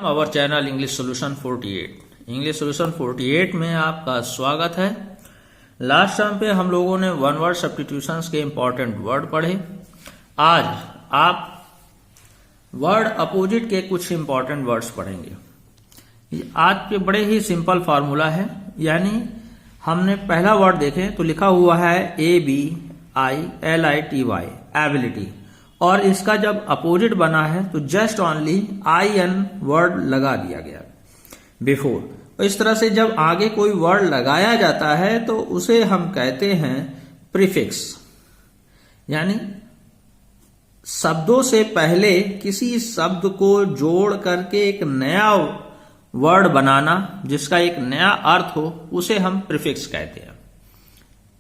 Our channel English solution 48। English solution 48 में आपका स्वागत है। लास्ट टाइम पे हम लोगों ने वन वर्ड सब्स्टिट्यूशंस के इंपॉर्टेंट वर्ड पढ़े। आज आप वर्ड अपोजिट के कुछ इंपॉर्टेंट वर्ड्स पढ़ेंगे। आज के बड़े ही सिंपल फार्मूला है, यानी हमने पहला वर्ड देखें तो लिखा हुआ है ABILITY, एबिलिटी, और इसका जब अपोजिट बना है तो जस्ट ओनली IN वर्ड लगा दिया गया बिफोर। इस तरह से जब आगे कोई वर्ड लगाया जाता है तो उसे हम कहते हैं प्रीफिक्स, यानी शब्दों से पहले किसी शब्द को जोड़ करके एक नया वर्ड बनाना जिसका एक नया अर्थ हो, उसे हम प्रीफिक्स कहते हैं।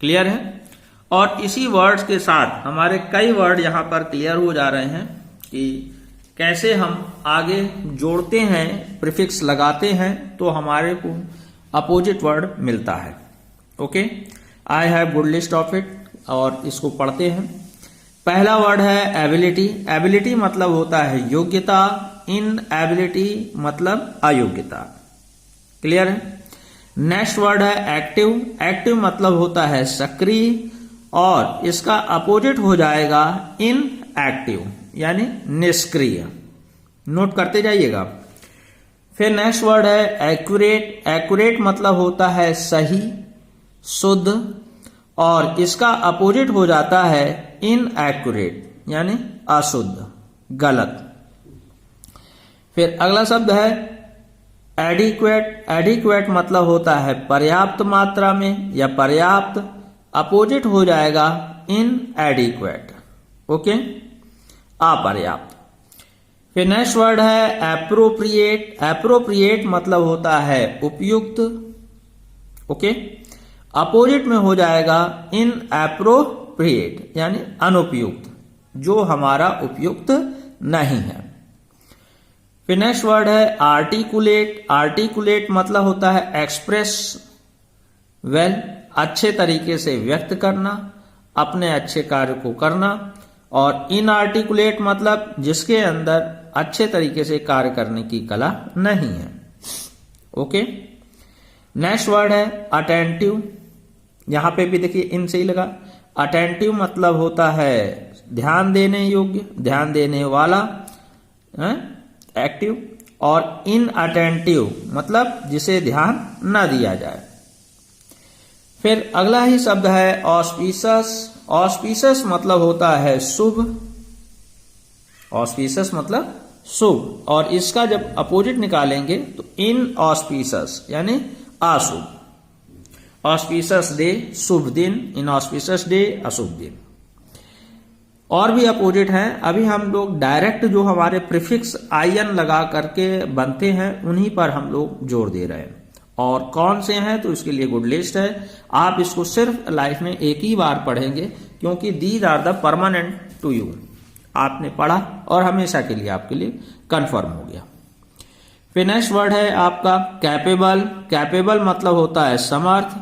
क्लियर है? और इसी वर्ड्स के साथ हमारे कई वर्ड यहां पर क्लियर हो जा रहे हैं कि कैसे हम आगे जोड़ते हैं, प्रीफिक्स लगाते हैं तो हमारे को अपोजिट वर्ड मिलता है। Okay, I have good list of it, और इसको पढ़ते हैं। पहला वर्ड है एबिलिटी। एबिलिटी मतलब होता है योग्यता, इन एबिलिटी मतलब अयोग्यता। क्लियर है? नेक्स्ट वर्ड है एक्टिव। एक्टिव मतलब होता है सक्रिय, और इसका अपोजिट हो जाएगा इन एक्टिव, यानी निष्क्रिय। नोट करते जाइएगा। फिर नेक्स्ट वर्ड है एक्यूरेट। एक्यूरेट मतलब होता है सही, शुद्ध, और इसका अपोजिट हो जाता है इन एक्यूरेट, यानी अशुद्ध, गलत। फिर अगला शब्द है एडिक्वेट। एडिक्वेट मतलब होता है पर्याप्त मात्रा में या पर्याप्त, अपोजिट हो जाएगा इन एडिक्वेट। ओके, अपर्याप्त। फिर नेक्स्ट वर्ड है एप्रोप्रिएट। एप्रोप्रिएट मतलब होता है उपयुक्त। ओके, अपोजिट में हो जाएगा इन एप्रोप्रिएट, यानी अनुपयुक्त, जो हमारा उपयुक्त नहीं है। फिर नेक्स्ट वर्ड है आर्टिकुलेट। आर्टिकुलेट मतलब होता है एक्सप्रेस वेल, अच्छे तरीके से व्यक्त करना, अपने अच्छे कार्य को करना। और इनआर्टिकुलेट मतलब जिसके अंदर अच्छे तरीके से कार्य करने की कला नहीं है। ओके, नेक्स्ट वर्ड है अटेंटिव। यहां पे भी देखिए इन से ही लगा। अटेंटिव मतलब होता है ध्यान देने योग्य, ध्यान देने वाला, एक्टिव। और इनअटेंटिव मतलब जिसे ध्यान न दिया जाए। फिर अगला ही शब्द है ऑस्पिशियस। ऑस्पिशियस मतलब होता है शुभ। ऑस्पिशियस मतलब शुभ, और इसका जब अपोजिट निकालेंगे तो इनऑस्पिशियस, यानी अशुभ। ऑस्पिशियस डे शुभ दिन, इनऑस्पिशियस डे अशुभ दिन। और भी अपोजिट हैं। अभी हम लोग डायरेक्ट जो हमारे प्रीफिक्स IN लगा करके बनते हैं उन्हीं पर हम लोग जोर दे रहे हैं। और कौन से हैं तो इसके लिए गुड लिस्ट है। आप इसको सिर्फ लाइफ में एक ही बार पढ़ेंगे, क्योंकि these are the permanent to you. आपने पढ़ा और हमेशा के लिए आपके लिए कंफर्म हो गया। फिर नेक्स्ट वर्ड है आपका कैपेबल। कैपेबल मतलब होता है समर्थ,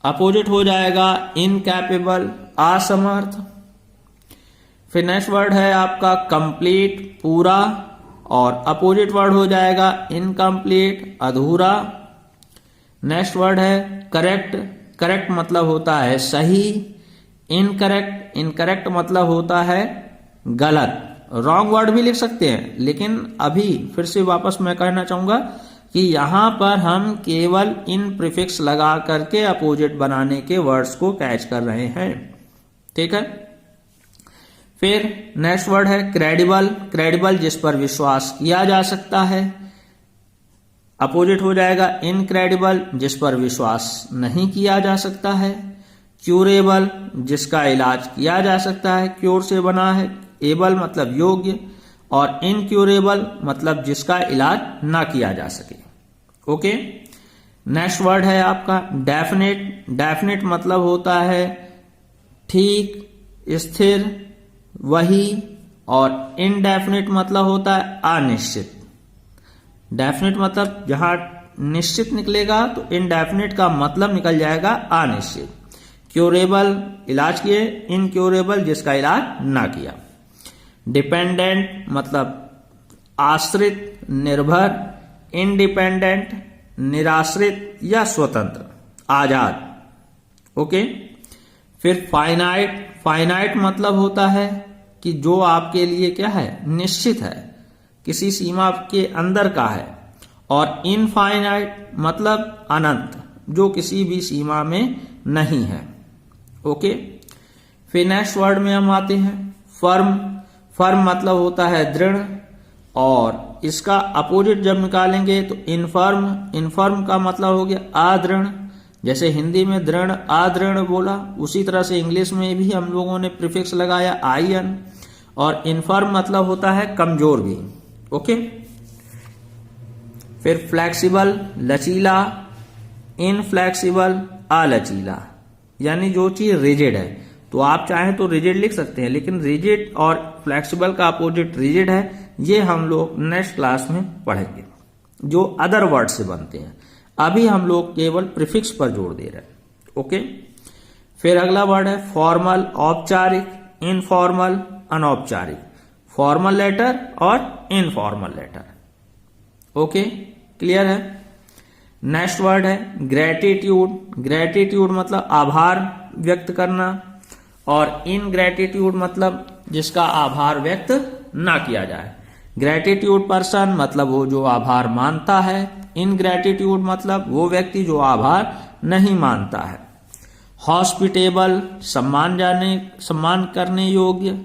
अपोजिट हो जाएगा इनकैपेबल, असमर्थ। फिर नेक्स्ट वर्ड है आपका कंप्लीट, पूरा, और अपोजिट वर्ड हो जाएगा इनकम्प्लीट, अधूरा। नेक्स्ट वर्ड है करेक्ट। करेक्ट मतलब होता है सही। इनकरेक्ट, इनकरेक्ट मतलब होता है गलत। रॉन्ग वर्ड भी लिख सकते हैं, लेकिन अभी फिर से वापस मैं कहना चाहूंगा कि यहां पर हम केवल इन प्रीफिक्स लगा करके अपोजिट बनाने के वर्ड्स को कैच कर रहे हैं। ठीक है? फिर नेक्स्ट वर्ड है क्रेडिबल। क्रेडिबल जिस पर विश्वास किया जा सकता है, अपोजिट हो जाएगा इनक्रेडिबल, जिस पर विश्वास नहीं किया जा सकता है। क्यूरेबल जिसका इलाज किया जा सकता है, क्योर से बना है। एबल मतलब योग्य, और इनक्यूरेबल मतलब जिसका इलाज ना किया जा सके। ओके, नेक्स्ट वर्ड है आपका डेफिनेट। डेफिनेट मतलब होता है ठीक, स्थिर, वही। और इनडेफिनेट मतलब होता है अनिश्चित। डेफिनेट मतलब जहां निश्चित निकलेगा तो इनडेफिनेट का मतलब निकल जाएगा अनिश्चित। क्योरेबल इलाज किए, इनक्योरेबल जिसका इलाज ना किया। डिपेंडेंट मतलब आश्रित, निर्भर, इंडिपेंडेंट, निराश्रित या स्वतंत्र, आजाद। ओके। फिर फाइनाइट, फाइनाइट मतलब होता है कि जो आपके लिए क्या है, निश्चित है, किसी सीमा के अंदर का है। और इनफाइनाइट मतलब अनंत, जो किसी भी सीमा में नहीं है। ओके। फिर नेक्स्ट वर्ड में हम आते हैं फर्म। फर्म मतलब होता है दृढ़, और इसका अपोजिट जब निकालेंगे तो इनफर्म। इनफर्म का मतलब हो गया अदृढ़। जैसे हिंदी में दृढ़ अदृढ़ बोला, उसी तरह से इंग्लिश में भी हम लोगों ने प्रीफिक्स लगाया IN। और इनफर्म मतलब होता है कमजोर भी। ओके। फिर फ्लेक्सिबल, लचीला, इनफ्लेक्सिबल, अलचीला, यानी जो चीज रिजिड है। तो आप चाहें तो रिजिड लिख सकते हैं, लेकिन रिजिड और फ्लेक्सिबल का अपोजिट रिजिड है। ये हम लोग नेक्स्ट क्लास में पढ़ेंगे, जो अदर वर्ड से बनते हैं। अभी हम लोग केवल प्रीफिक्स पर जोर दे रहे हैं। ओके। फिर अगला वर्ड है फॉर्मल, औपचारिक, इनफॉर्मल, अनौपचारिक, फॉर्मल लेटर और इनफॉर्मल लेटर। ओके, क्लियर है। नेक्स्ट वर्ड है ग्रेटिट्यूड। ग्रेटिट्यूड मतलब आभार व्यक्त करना, और इनग्रेटिट्यूड मतलब जिसका आभार व्यक्त ना किया जाए। ग्रेटिट्यूड पर्सन मतलब वो जो आभार मानता है, इनग्रेटिट्यूड मतलब वो व्यक्ति जो आभार नहीं मानता है। हॉस्पिटेबल सम्मान करने योग्य,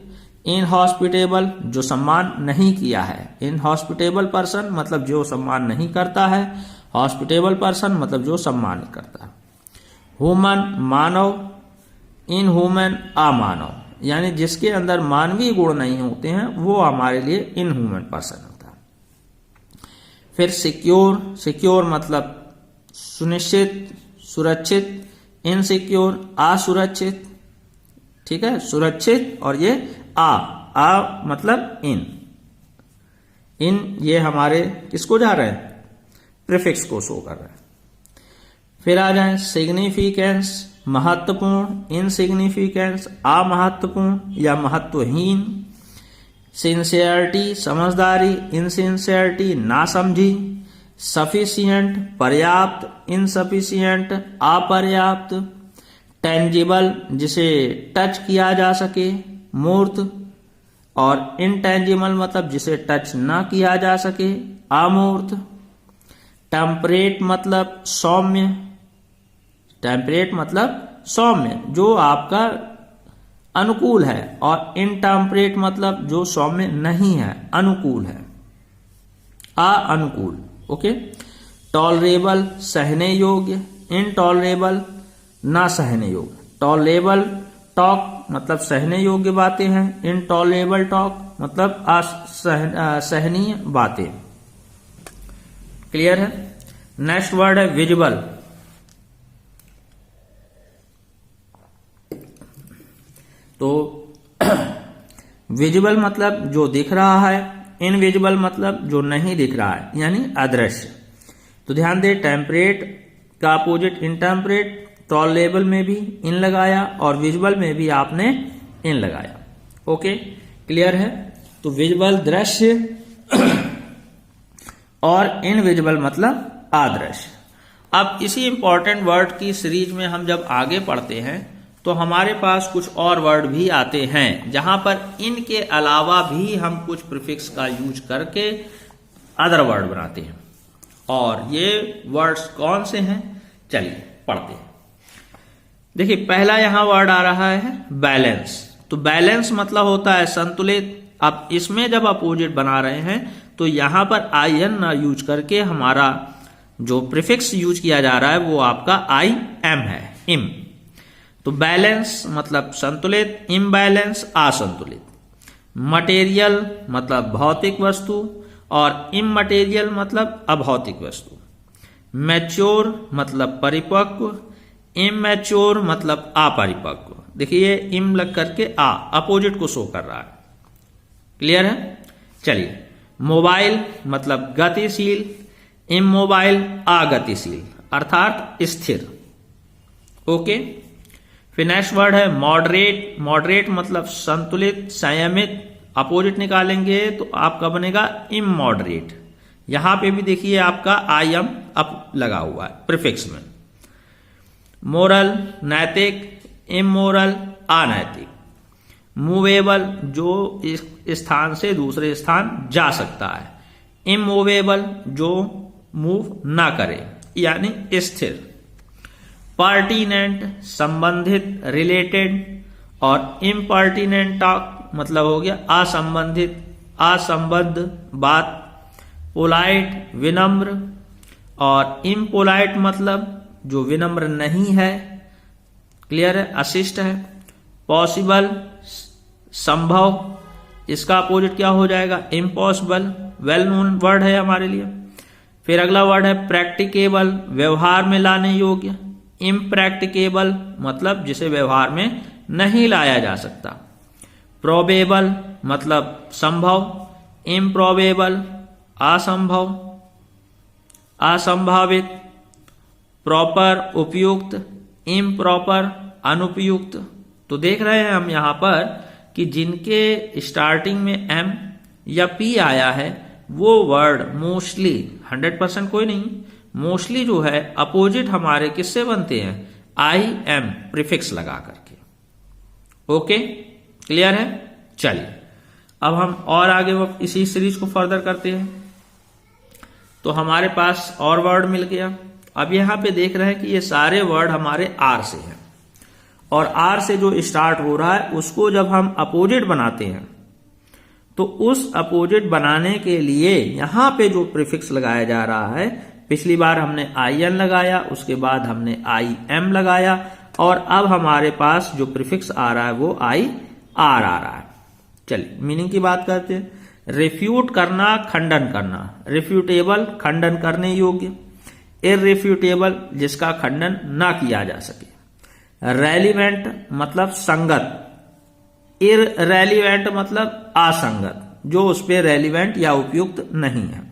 इनहॉस्पिटेबल जो सम्मान नहीं किया है। इनहॉस्पिटेबल पर्सन मतलब जो सम्मान नहीं करता है, हॉस्पिटेबल पर्सन मतलब जो सम्मान करता है। ह्यूमन मानव, इनह्यूमन अमानव, यानी जिसके अंदर मानवीय गुण नहीं होते हैं वो हमारे लिए इनह्यूमन पर्सन होता है। फिर सिक्योर, सिक्योर मतलब सुनिश्चित, सुरक्षित, इनसिक्योर असुरक्षित, ठीक है, सुरक्षित। और ये आ मतलब इन ये हमारे किसको जा रहे हैं, प्रीफिक्स को शो कर रहे हैं। फिर आ जाए सिग्निफिकेंस, महत्वपूर्ण, इनसिग्निफिकेंस अमहत्वपूर्ण या महत्वहीन। सिंसियरिटी समझदारी, इनसिंसियरिटी नासमझी। सफिशिएंट पर्याप्त, इनसफिशिएंट अपर्याप्त। टेंजिबल जिसे टच किया जा सके, मूर्त। और इनटेंजिबल मतलब जिसे टच ना किया जा सके, अमूर्त। टेम्परेट मतलब सौम्य, टेम्परेट मतलब सौम्य जो आपका अनुकूल है। और इनटेम्परेट मतलब जो सौम्य नहीं है, अनुकूल है, अनुकूल। ओके। टॉलरेबल सहने योग्य, इनटॉलरेबल ना सहने योग्य। टॉलरेबल टॉक मतलब सहने योग्य बातें हैं, इनटॉलरेबल टॉक मतलब असहनीय बातें। क्लियर है। नेक्स्ट वर्ड है विजिबल। तो विजिबल मतलब जो दिख रहा है, इनविजिबल मतलब जो नहीं दिख रहा है, यानी अदृश्य। तो ध्यान दे, टेम्परेट का अपोजिट इनटेम्परेट, टॉलरेबल में भी इन लगाया और विजिबल में भी आपने इन लगाया। ओके, क्लियर है। तो विजिबल दृश्य और इनविजिबल मतलब अदृश्य। अब इसी इंपॉर्टेंट वर्ड की सीरीज में हम जब आगे पढ़ते हैं तो हमारे पास कुछ और वर्ड भी आते हैं, जहां पर इनके अलावा भी हम कुछ प्रीफिक्स का यूज करके अदर वर्ड बनाते हैं। और ये वर्ड्स कौन से हैं, चलिए पढ़ते हैं। देखिए, पहला यहां वर्ड आ रहा है बैलेंस। तो बैलेंस मतलब होता है संतुलित। अब इसमें जब अपोजिट बना रहे हैं तो यहां पर IN ना यूज करके हमारा जो प्रीफिक्स यूज किया जा रहा है वो आपका IM है, इम। तो बैलेंस मतलब संतुलित, इम्बैलेंस असंतुलित। मटेरियल मतलब भौतिक वस्तु और इममटेरियल मतलब अभौतिक वस्तु। मैच्योर मतलब परिपक्व, इमैच्योर मतलब अपरिपक्व। देखिए इम लग करके अपोजिट को शो कर रहा है। क्लियर है। चलिए, मोबाइल मतलब गतिशील, इमोबाइल अगतिशील अर्थात स्थिर। ओके। फिर नेक्स्ट वर्ड है मॉडरेट। मॉडरेट मतलब संतुलित, संयमित अपोजिट निकालेंगे तो आपका बनेगा इमॉडरेट। यहां पे भी देखिए आपका आई एम अप लगा हुआ है प्रीफिक्स में। मोरल नैतिक, इमोरल अनैतिक। मूवेबल जो इस स्थान से दूसरे स्थान जा सकता है। इमूवेबल जो मूव ना करे यानी स्थिर। पर्टिनेंट संबंधित रिलेटेड, और इम्पर्टिनेंट टॉक मतलब हो गया असंबंधित असंबद्ध बात। पोलाइट विनम्र, और इम्पोलाइट मतलब जो विनम्र नहीं है। क्लियर है, अशिष्ट है। पॉसिबल संभव, इसका अपोजिट क्या हो जाएगा इम्पॉसिबल, वेल नोन वर्ड है हमारे लिए। फिर अगला वर्ड है प्रैक्टिकेबल, व्यवहार में लाने योग्य। इम्प्रैक्टिकेबल मतलब जिसे व्यवहार में नहीं लाया जा सकता। प्रोबेबल मतलब संभव। इम्प्रोबेबल असंभव असंभावित। प्रॉपर उपयुक्त, इम्प्रॉपर अनुपयुक्त। तो देख रहे हैं हम यहां पर कि जिनके स्टार्टिंग में एम या पी आया है वो वर्ड मोस्टली 100% कोई नहीं, मोस्टली जो है अपोजिट हमारे किससे बनते हैं आई एम प्रीफिक्स लगा करके। ओके क्लियर है। चलिए अब हम और आगे इसी सीरीज को फर्दर करते हैं। तो हमारे पास और वर्ड मिल गया। अब यहां पे देख रहे हैं कि ये सारे वर्ड हमारे आर से हैं, और आर से जो स्टार्ट हो रहा है उसको जब हम अपोजिट बनाते हैं तो उस अपोजिट बनाने के लिए यहां पे जो प्रीफिक्स लगाया जा रहा है, पिछली बार हमने आई एन लगाया, उसके बाद हमने आई एम लगाया, और अब हमारे पास जो प्रीफिक्स आ रहा है वो आई आर आ रहा है। चलिए मीनिंग की बात करते हैं। रिफ्यूट करना, खंडन करना। रिफ्यूटेबल खंडन करने योग्य। इररिफ्यूटेबल जिसका खंडन ना किया जा सके। रेलिवेंट मतलब संगत। इररेलिवेंट मतलब असंगत, जो उस पर रेलिवेंट या उपयुक्त नहीं है।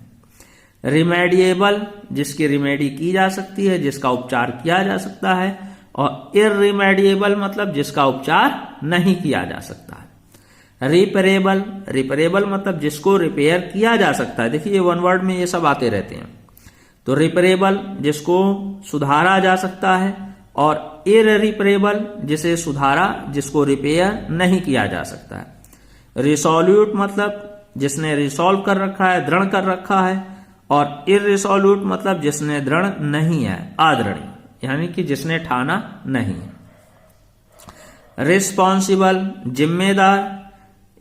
रिमेडिएबल जिसकी रिमेडी की जा सकती है, जिसका उपचार किया जा सकता है। और इररिमेडिएबल मतलब जिसका उपचार नहीं किया जा सकता है। रिपेरेबल, रिपेरेबल मतलब जिसको रिपेयर किया जा सकता है। देखिए वन वर्ड में ये सब आते रहते हैं। तो रिपेरेबल जिसको सुधारा जा सकता है, और इररिपेरेबल जिसे सुधारा, जिसको रिपेयर नहीं किया जा सकता है। रिसोल्यूट मतलब जिसने रिसॉल्व कर रखा है, दृढ़ कर रखा है। और इररिसोल्यूट मतलब जिसने दृढ़ नहीं है, अदृढ़ यानी कि जिसने ठाना नहीं है। रिस्पॉन्सिबल जिम्मेदार,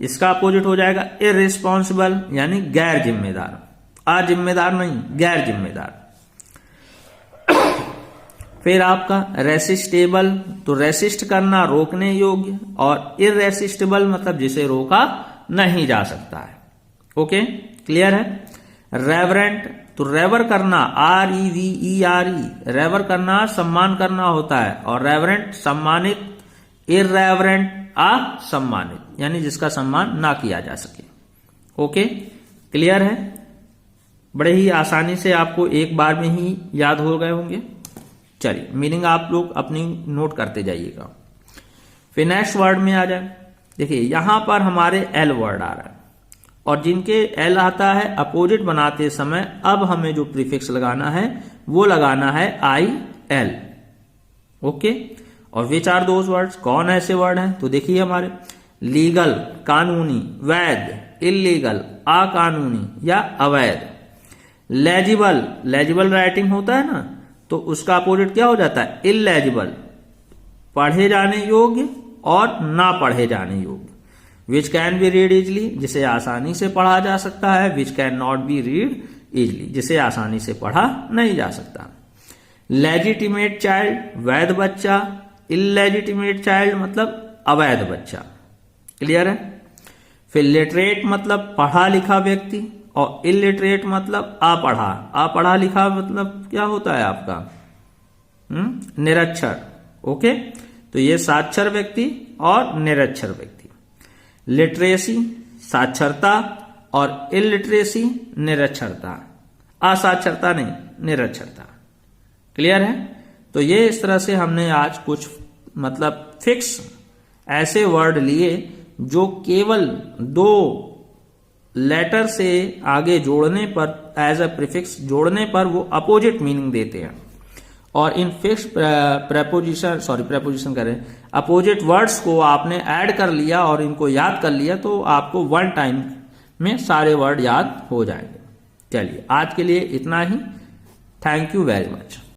इसका अपोजिट हो जाएगा इररिस्पॉन्सिबल यानी गैर जिम्मेदार। अजिम्मेदार नहीं, गैर जिम्मेदार। फिर आपका रेसिस्टेबल, तो रेसिस्ट करना, रोकने योग्य। और इररेसिस्टेबल मतलब जिसे रोका नहीं जा सकता है। ओके क्लियर है। रेवरेंट, तो रेवर करना, REVERE, रेवर करना सम्मान करना होता है। और रेवरेंट सम्मानित। इररेवरेंट असम्मानित यानी जिसका सम्मान ना किया जा सके। ओके क्लियर है। बड़े ही आसानी से आपको एक बार में ही याद हो गए होंगे। चलिए मीनिंग आप लोग अपनी नोट करते जाइएगा। फिर नेक्स्ट वर्ड में आ जाए। देखिए यहां पर हमारे एल वर्ड आ रहा है, और जिनके एल आता है अपोजिट बनाते समय अब हमें जो प्रीफिक्स लगाना है वो लगाना है आई एल। ओके, और विच आर दोज वर्ड्स, कौन ऐसे वर्ड हैं? तो देखिए हमारे लीगल कानूनी, वैध इलीगल अकानूनी या अवैध। लेजिबल, लेजिबल राइटिंग होता है ना, तो उसका अपोजिट क्या हो जाता है इलेजिबल, पढ़े जाने योग्य और ना पढ़े जाने योग्य। Which can be read easily, जिसे आसानी से पढ़ा जा सकता है। Which can not be read easily, जिसे आसानी से पढ़ा नहीं जा सकता। लेजिटिमेट चाइल्ड, वैध बच्चा। इलेजिटिमेट चाइल्ड मतलब अवैध बच्चा। क्लियर है। फिर लिटरेट मतलब पढ़ा लिखा व्यक्ति, और इलिटरेट मतलब अपढ़ा। अपढ़ा लिखा मतलब क्या होता है आपका निरक्षर। ओके, तो ये साक्षर व्यक्ति और निरक्षर व्यक्ति। लिटरेसी साक्षरता, और इलिटरेसी निरक्षरता। असाक्षरता नहीं, निरक्षरता। क्लियर है। तो ये इस तरह से हमने आज कुछ मतलब फिक्स ऐसे वर्ड लिए जो केवल 2 लेटर से आगे जोड़ने पर एज अ प्रीफिक्स जोड़ने पर वो अपोजिट मीनिंग देते हैं। और इन फिक्स प्रेपोजिशन करें अपोजिट वर्ड्स को आपने ऐड कर लिया और इनको याद कर लिया तो आपको वन टाइम में सारे वर्ड याद हो जाएंगे। चलिए आज के लिए इतना ही। Thank you very much.